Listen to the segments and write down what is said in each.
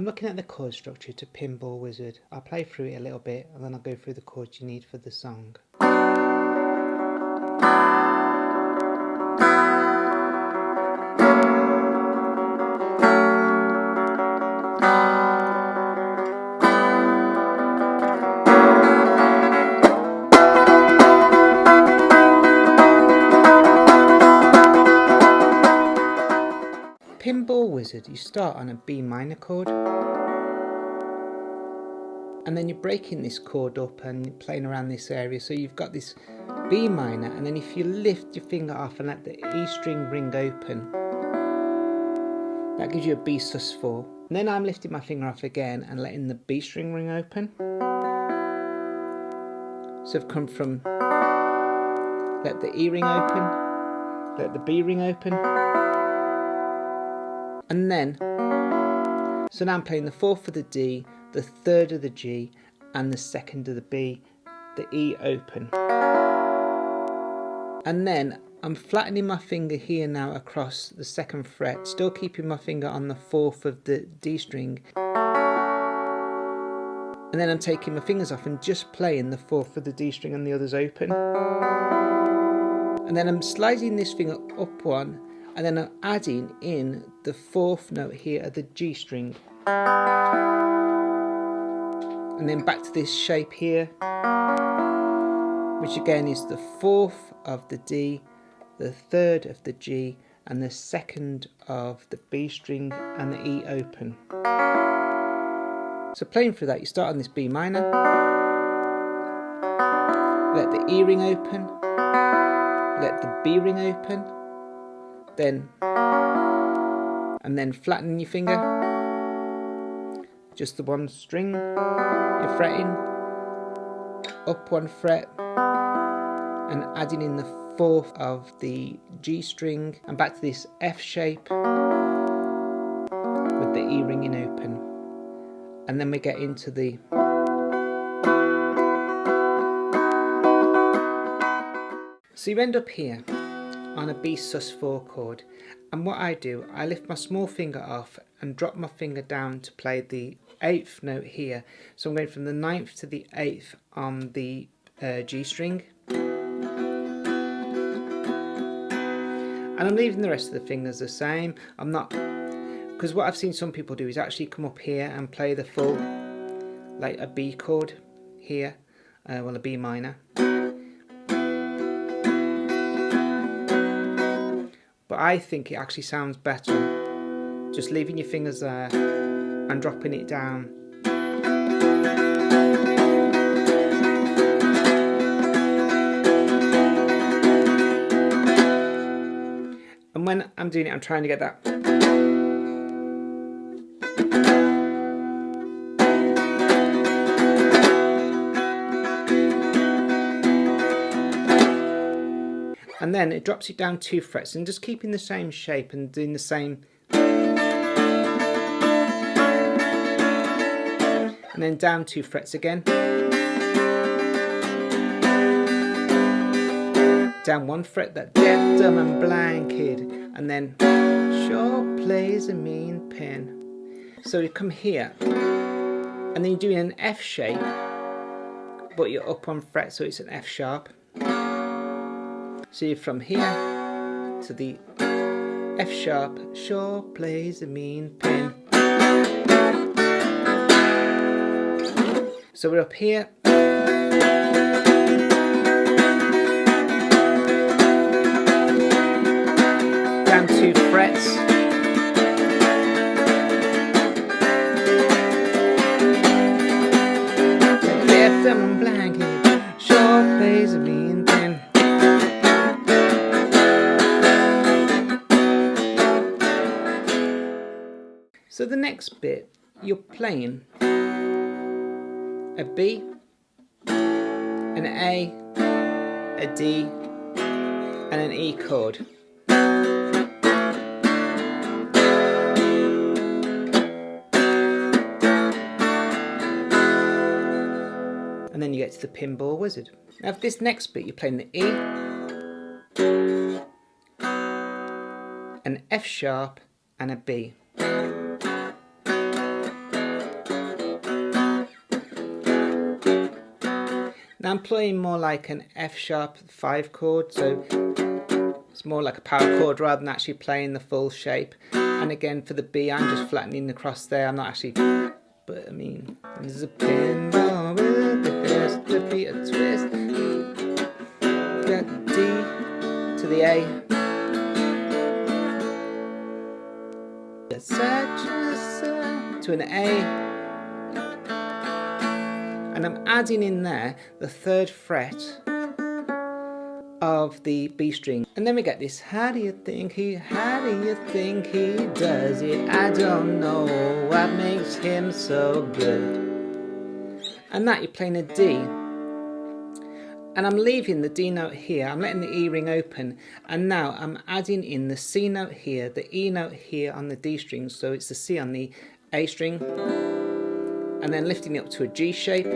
looking at the chord structure to Pinball Wizard. I'll play through it a little bit and then I'll go through the chords you need for the song. Pinball Wizard, you start on a B minor chord and then you're breaking this chord up and playing around this area, so you've got this B minor, and then if you lift your finger off and let the E string ring open, that gives you a B sus4. And then I'm lifting my finger off again and letting the B string ring open. So I've come from let the E ring open, let the B ring open, and then, so now I'm playing the 4th of the D, the 3rd of the G, and the 2nd of the B, the E open. And then I'm flattening my finger here now across the 2nd fret, still keeping my finger on the 4th of the D string. And then I'm taking my fingers off and just playing the 4th of the D string and the others open. And then I'm sliding this finger up one, and then I'm adding in the 4th note here of the G string. And then back to this shape here, which again is the 4th of the D, the 3rd of the G, and the 2nd of the B string and the E open. So playing through that, you start on this B minor, let the E ring open, let the B ring open, and then flatten your finger, just the one string, you're fretting, up one fret, and adding in the 4th of the G string, and back to this F shape with the E ringing open. And then we get into the so you end up here on a B sus4 chord, and what I do, I lift my small finger off and drop my finger down to play the 8th note here. So I'm going from the 9th to the 8th on the G string, and I'm leaving the rest of the fingers the same. I'm not, because what I've seen some people do is actually come up here and play the full, like a B chord here, well, a B minor. But I think it actually sounds better just leaving your fingers there and dropping it down. And when I'm doing it, I'm trying to get that. And then it drops it down 2 frets, and just keeping the same shape and doing the same. And then down 2 frets again. Down 1 fret, that deaf, dumb and blind kid. And then sure plays a mean pin. So you come here, and then you're doing an F shape, but you're up 1 fret, so it's an F sharp. So you're from here to the F sharp, sure plays a mean pin. So we're up here. Down 2 frets. Left and blanket, sure plays a mean pin. So the next bit, you're playing a B, an A, a D, and an E chord. And then you get to the Pinball Wizard. Now for this next bit, you're playing the E, an F sharp, and a B. Now I'm playing more like an F sharp 5 chord, so it's more like a power chord rather than actually playing the full shape. And again for the B, I'm just flattening across there. I'm not actually, but I mean, there's a pinball with the beat a twist. Get D to the A. To an A. And I'm adding in there the 3rd fret of the B string, and then we get this. How do you think he does it? I don't know what makes him so good. And that you're playing a D, and I'm leaving the D note here, I'm letting the E ring open, and now I'm adding in the C note here, the E note here on the D string, so it's the C on the A string, and then lifting it up to a G shape,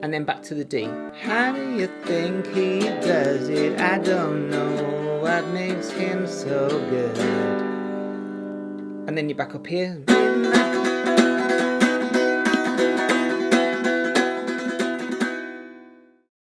and then back to the D. How do you think he does it? I don't know what makes him so good. And then you're back up here.